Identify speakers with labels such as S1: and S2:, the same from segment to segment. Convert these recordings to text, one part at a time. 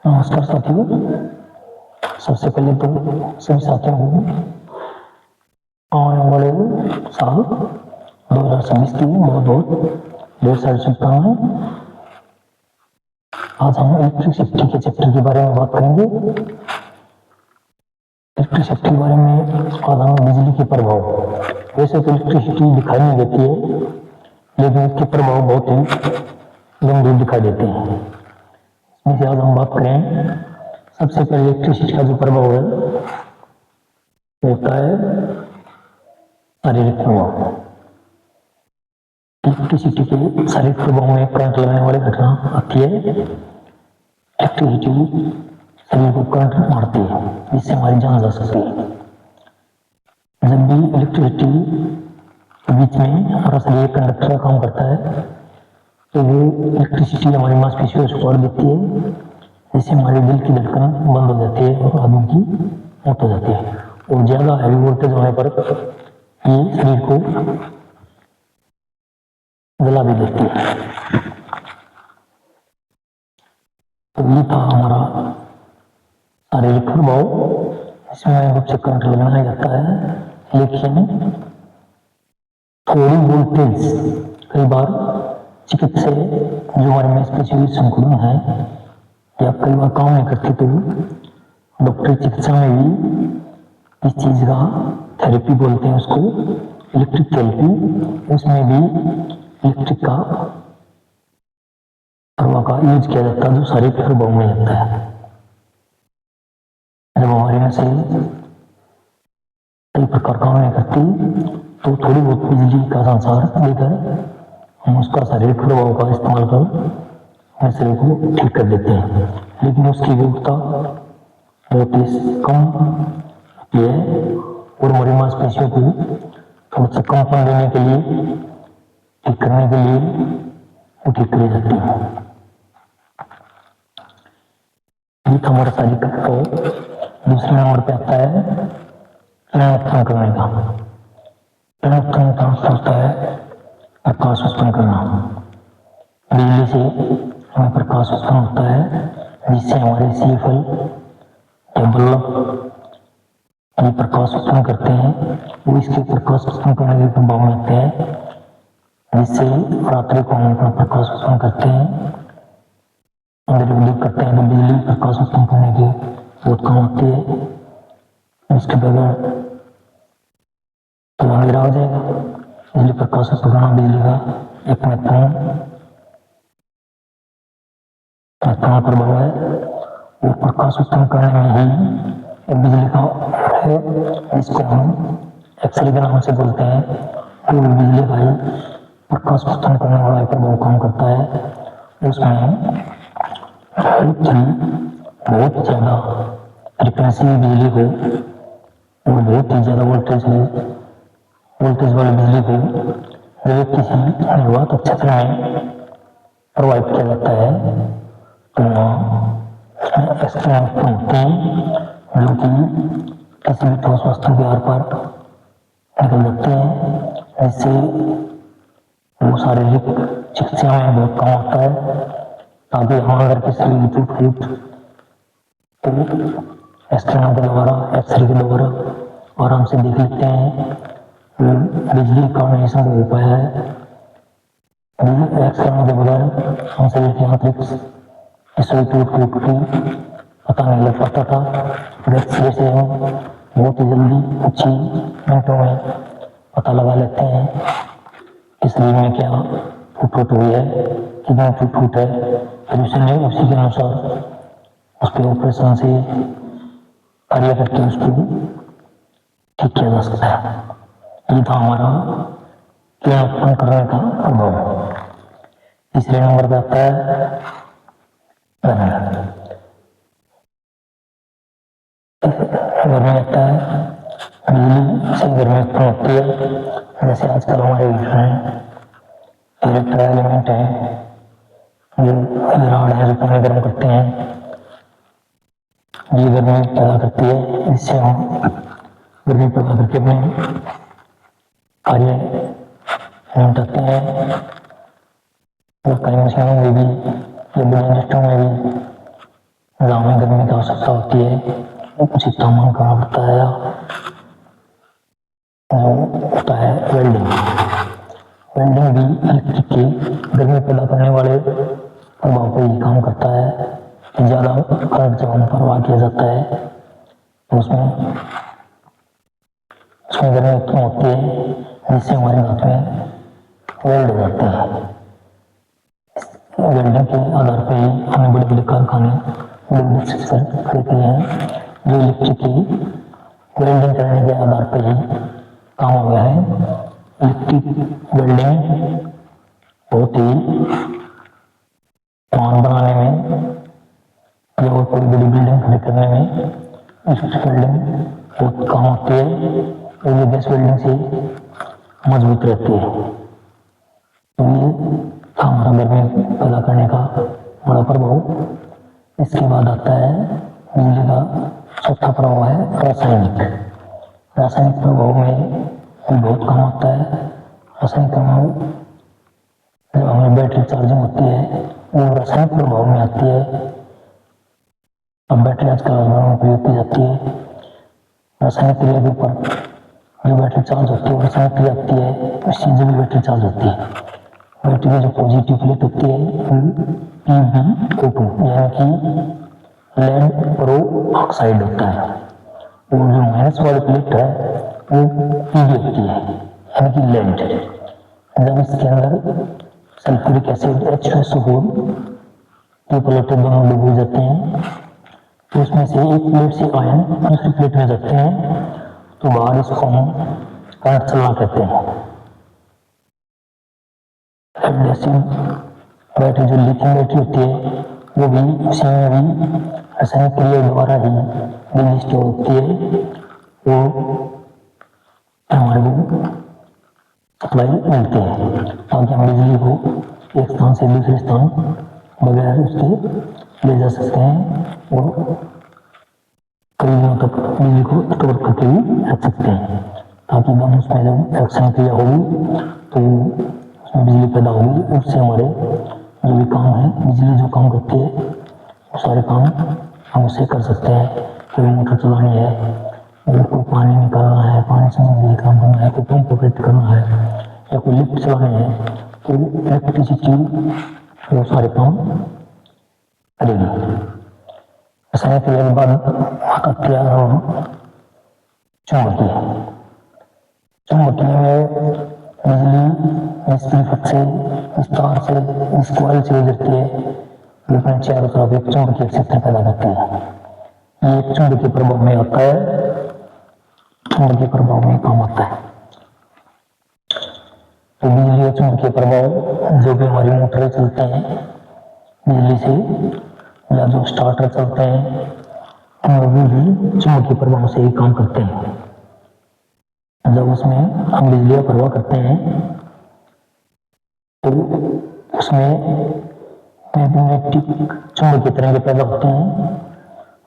S1: नमस्कार साथियों। सबसे पहले तो सभी साथियों को आने वाले साल 2026 की बहुत बहुत ढेर सारी शुभकामनाएं। आज हम इलेक्ट्रिसिटी के चैप्टर के बारे में बात करेंगे। इलेक्ट्रिसिटी के बारे में आज हम बिजली के प्रभाव। वैसे तो इलेक्ट्रिसिटी दिखाई नहीं देती है, लेकिन इसके प्रभाव बहुत ही गंभीर दिखाई देते हैं। इसमें आज हम बात करें, सबसे पहले इलेक्ट्रिसिटी का जो प्रभाव है होता है शारीरिक प्रभाव। इलेक्ट्रिसिटी के शारीरिक प्रभाव में करंट लगने वाली घटना आती है। इलेक्ट्रिसिटी शरीर को करंट मारती है, जिससे हमारी जान जा सकती है। जब भी इलेक्ट्रिसिटी के बीच में हमारा शरीर कंडक्टर का काम करता है, तो वो इलेक्ट्रिसिटी हमारी मांसपेशियों को छोड़ देती है, जिससे हमारे दिल की धड़कन बंद हो जाती है और आदमी की मौत हो जाती है। और ज्यादा हैवी वोल्टेज होने पर ये शरीर को जला भी देती है। तो ये था हमारा शारीरिक प्रभाव। इसमें रूप से करंट लगाया जाता है, लेकिन थोड़ी वोल्टेज कई बार चिकित्सा जो हमारे मांसपेशियों की संकुलन है या कई बार काम नहीं करती, तो डॉक्टरी चिकित्सा में भी इस चीज का थेरेपी बोलते हैं उसको, इलेक्ट्रिक थेरेपी। उसमें भी इलेक्ट्रिक का प्रभाव का यूज किया जाता है, जो शारीरिक प्रभाव में जाता है। जब हमारी नसें कई प्रकार काम नहीं करती, तो थोड़ी बहुत बिजली का संचार देकर हम उसका शारीरिक प्रभाव का इस्तेमाल कर शरीर को ठीक कर देते हैं। लेकिन उसकी विविधता बहुत ही कम होती है और हमारी मांसपेशियों को थोड़ा सा कंपन देने के लिए, ठीक करने के लिए वो ठीक करी जाती है। ये था हमारा शारीरिक प्रभाव। दूसरे नंबर पे आता है किरण उत्पन्न करने का। किरण उत्पन्न का अर्थ होता है प्रकाश उत्पन्न करना। बिजली से हमें प्रकाश उत्पन्न होता है, जिससे हमारे सीएफएल या बल्ब ये प्रकाश उत्पन्न करते हैं। वो इसके प्रकाश उत्पन्न करने के प्रभाव में आते हैं, जिससे रात्रि को हम अपना प्रकाश उत्पन्न करते हैं, अंधेरे को दूर करते हैं। तो बिजली प्रकाश उत्पन्न करने के बहुत काम आती है। इसके बगैर तो अंधेरा हो जाएगा। बिजली प्रकाश उत्पन्न करना बिजली का एक महत्वपूर्ण प्रभाव है। वो प्रकाश उत्पन्न करने में ही बिजली का है, जिसको हम एक्सरे के नाम से बोलते हैं। वो बिजली का ही प्रकाश उत्पन्न करने वाला प्रभाव काम करता है। उसमें बहुत ज्यादा फ्रिक्वेंसी बिजली को और बहुत ही ज्यादा वोल्टेज वाली बिजली को जब किसी निर्वात क्षेत्र में प्रवाहित किया जाता है, तो वहाँ एक्सट्रा उत्पन्न होते हैं, जो कि किसी भी ठोस वस्तु के आर पार निकल जाते हैं, जिससे वो शारीरिक चिकित्सा में बहुत काम होता है। ताकि हम अगर किसी टूट तो एक्सटर्नल के द्वारा, एक्सरे के द्वारा आराम से देख लेते हैं बिजली का नहीं हो पाया है। एक्सटर्नल के बगैर हम शरीर की आंतरिक हिस्से टूट की पता नहीं लग पाता था। एक्सरे से हम बहुत ही जल्दी कुछ ही मिनटों में पता लगा लेते हैं कि शरीर में क्या टूट हुई है, कितना टूट है। फिर उसी के अनुसार उसके ऑपरेशन से कार्य करके उसको ठीक किया जा सकता है। ये था हमारा किरण उत्पन्न करने का प्रभाव। तीसरे नंबर पे आता है गर्मी आता है। बिजली से गर्मी उत्पन्न होती है। जैसे आजकल हमारे घर में इलेक्ट्रिक एलिमेंट है, जो राड है, जो पानी गर्म करते हैं, ये गर्मी पैदा करती है, जिससे हम गर्मी पैदा करके अपने कार्य निपटाते हैं। और कई मशीनों में भी या बिजली इंडस्ट्री में भी जहाँ हमें गर्मी की आवश्यकता होती है उचित तापमान करना पड़ता है, या जो होता है वेल्डिंग। वेल्डिंग भी इलेक्ट्रिक की गर्मी पैदा करने वाले प्रभाव पर ही काम करता है कि ज़्यादा करंट जब हम प्रवाह किया जाता है तो उसमें गर्मी उत्पन्न होती है, जिससे हमारे धातुएं वेल्ड हो जाते हैं। वेल्डिंग के आधार पर ही हमने बड़े बड़े कारखाने, बड़े बड़े स्ट्रक्चर खड़े किए हैं, जो इलेक्ट्रिक की वेल्डिंग करने के आधार पर ही काम हो गया है। इलेक्ट्रिक वेल्डिंग बहुत ही सामान बनाने में या कोई बड़ी बिल्डिंग खड़ी करने में इलेक्ट्रिक वेल्डिंग बहुत काम आती है, और ये गैस वेल्डिंग से मजबूत रहती है। तो ये था हमारा गर्मी पैदा करने का बड़ा प्रभाव। इसके बाद आता है बिजली का चौथा प्रभाव है रासायनिक। रासायनिक प्रभाव में भी बहुत काम आता है। रासायनिक प्रभाव जब हमारी बैटरी चार्जिंग होती है वो रासायनिक प्रभाव में आती है। अब बैटरी आजकल में प्रयोग की जाती है। रासायनिक क्रिया के ऊपर जो बैटरी चार्ज होती है वो रासायनिक क्रिया होती है, उस चीज भी बैटरी चार्ज होती है। बैटरी की जो पॉजिटिव प्लेट होती है PbO2 यानी कि लेड प्रो ऑक्साइड होता है, और जो माइनस वाली प्लेट है वो Pb होती है यानी कि लेड। जब इसके अंदर सल्फ्यूरिक एसिड H2SO4 की प्लेटें दोनों डूब हो जाते हैं तो उसमें से एक प्लेट से आयन दूसरी प्लेट में जाते हैं, तो बाहर इसको हम करंट चलना कहते हैं। लेड एसिड बैटरी जो लिथियम बैटरी होती है वो भी उसी में भी रासायनिक क्रिया द्वारा ही बिजली स्टोर होती है और हमारे को सप्लाई मिलती है, ताकि हम बिजली को एक स्थान से दूसरे स्थान बगैर उसके ले जा सकते हैं और कई दिनों तक बिजली को स्टोर करके भी रख सकते हैं, ताकि हम उसमें जब एक्शन क्रिया होगी तो उसमें बिजली पैदा होगी। उससे हमारे जो भी काम है, बिजली जो काम करती है वो सारे काम हम उससे कर सकते हैं। कोई मोटर चलानी है, अगर कोई पानी निकालना है, पानी से बिजली काम करना है, कोई पंप ऑपरेट करना है या कोई लिफ्ट चलानी है, तो इलेक्ट्रिसिटी वो सारे काम करेगी। रासायनिक क्रिया के बाद आती है चुंबकीय। चुंबकीय में बिजली इस पृथक से, इस तार से, इस कॉइल से गुजरती है, ये अपने चारों तरफ एक चुंबकीय क्षेत्र पैदा करती है। ये एक चुंबकीय प्रभाव में आता है, चुंबकीय प्रभाव में काम आता है। तो बिजली और चुंबकीय प्रभाव जो भी हमारी मोटरें चलते हैं बिजली से, या जो स्टार्टर चलते हैं, उनमें भी चुंबकीय प्रभाव से ही काम करते हैं। जब उसमें हम बिजली का प्रवाह करते हैं तो उसमें मैग्नेटिक चुंबकीय तरंगें पैदा होती हैं।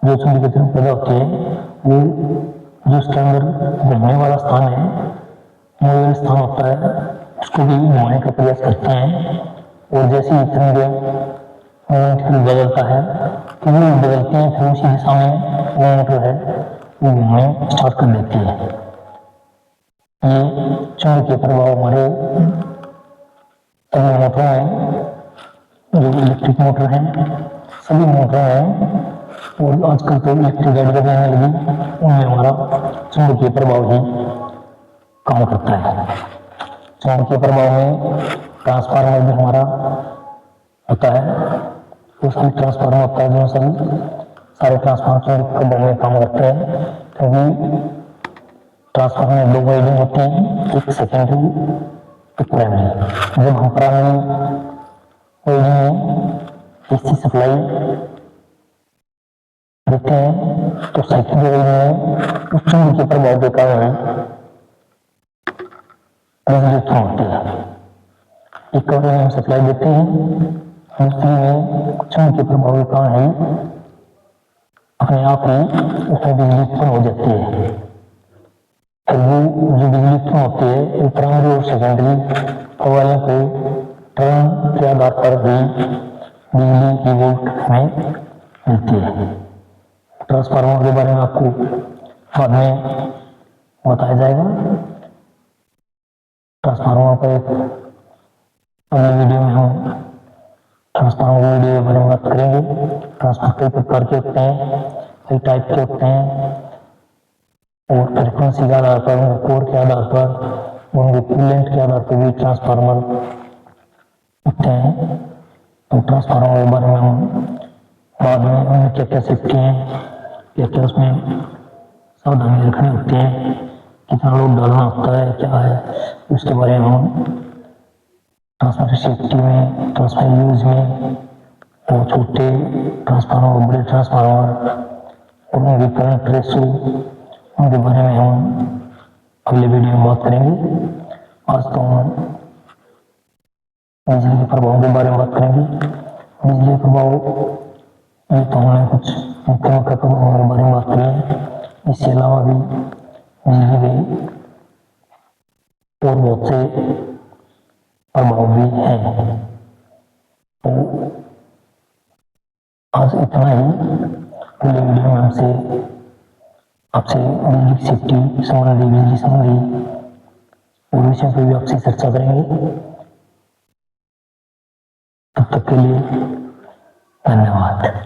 S1: जो चुंबकीय तरंग पैदा होती है वो जो उसके अंदर घूमने वाला स्थान है, मूल स्थान होता है, उसको भी घुमाने का प्रयास करते हैं, और जैसे ही तरंगें बदलता है तो वो बदलती है, फिर उसी दिशा में वो मोटर है वो घूमने स्टार्ट कर देती है। ये चुंबकीय प्रभाव हमारे सभी मोटरों में, जो इलेक्ट्रिक मोटर हैं, सभी मोटरों में, और आजकल तो इलेक्ट्रिक गाड़ी भी आने लगी, उनमें हमारा चुंबकीय प्रभाव ही काम करता है। चुंबकीय प्रभाव में ट्रांसफार्मर भी हमारा होता है, वो सभी ट्रांसफार्मर होता है, जो सारे ट्रांसफार्मर चुंबकीय प्रभाव में काम करते हैं, क्योंकि ट्रांसफार्मर में दो वाइंडिंग होती है, एक सेकेंडरी एक प्राइमरी। जब हम प्राइमरी वाइंडिंग में एसी सप्लाई देते हैं तो सेकेंडरी वाइंडिंग में उस चुंबकीय प्रभाव के कारण बिजली उत्पन्न होती है। एक कमरे में हम सप्लाई देते हैं, दूसरी में चुंबकीय प्रभाव के कारण ही अपने आप ही उसमें बिजली उत्पन्न हो जाती है। फिर वो जो बिजली उत्पन्न होती है वो प्राइमरी और सेकेंडरी वाले को टर्न के आधार पर ही बिजली की वोल्ट में मिलती है। ट्रांसफार्मर के बारे में आपको बाद में बताया जाएगा। ट्रांसफार्मर का एक अगले वीडियो में हम ट्रांसफार्मर वीडियो के बारे में बात करेंगे। ट्रांसफार्मर कई प्रकार के होते हैं, कई टाइप के होते हैं और फ्रिक्वेंसी के आधार पर, उनके कोर के आधार पर, उनके कूलेंट के आधार पर भी ट्रांसफार्मर होते हैं। तो ट्रांसफार्मर के बारे में हम बाद में उनमें क्या क्या सेफ्टी है, क्या क्या उसमें सावधानी रखनी होती है, कितना लोड डालना होता है, क्या है, उसके बारे में हम ट्रांसफार्मर सेफ्टी में, ट्रांसफार्मर यूज में और छोटे ट्रांसफार्मर, बड़े ट्रांसफार्मर और उनकी करंट रेशो, उनके बारे में हम अगले वीडियो में बात करेंगे। आज तो हम बिजली के प्रभाव के बारे में बात करेंगे। बिजली प्रभाव ये तो हमने कुछ मुख्य मुख्य प्रभावों के बारे में बात करी है। इसके अलावा भी बिजली के और बहुत से प्रभाव भी हैं। तो आज इतना ही। अगले वीडियो में आपसे बिजली की सेफ्टी संबंधी, बिजली संबंधी और विषयों पर भी आपसे चर्चा करेंगे। तब तक के लिए धन्यवाद।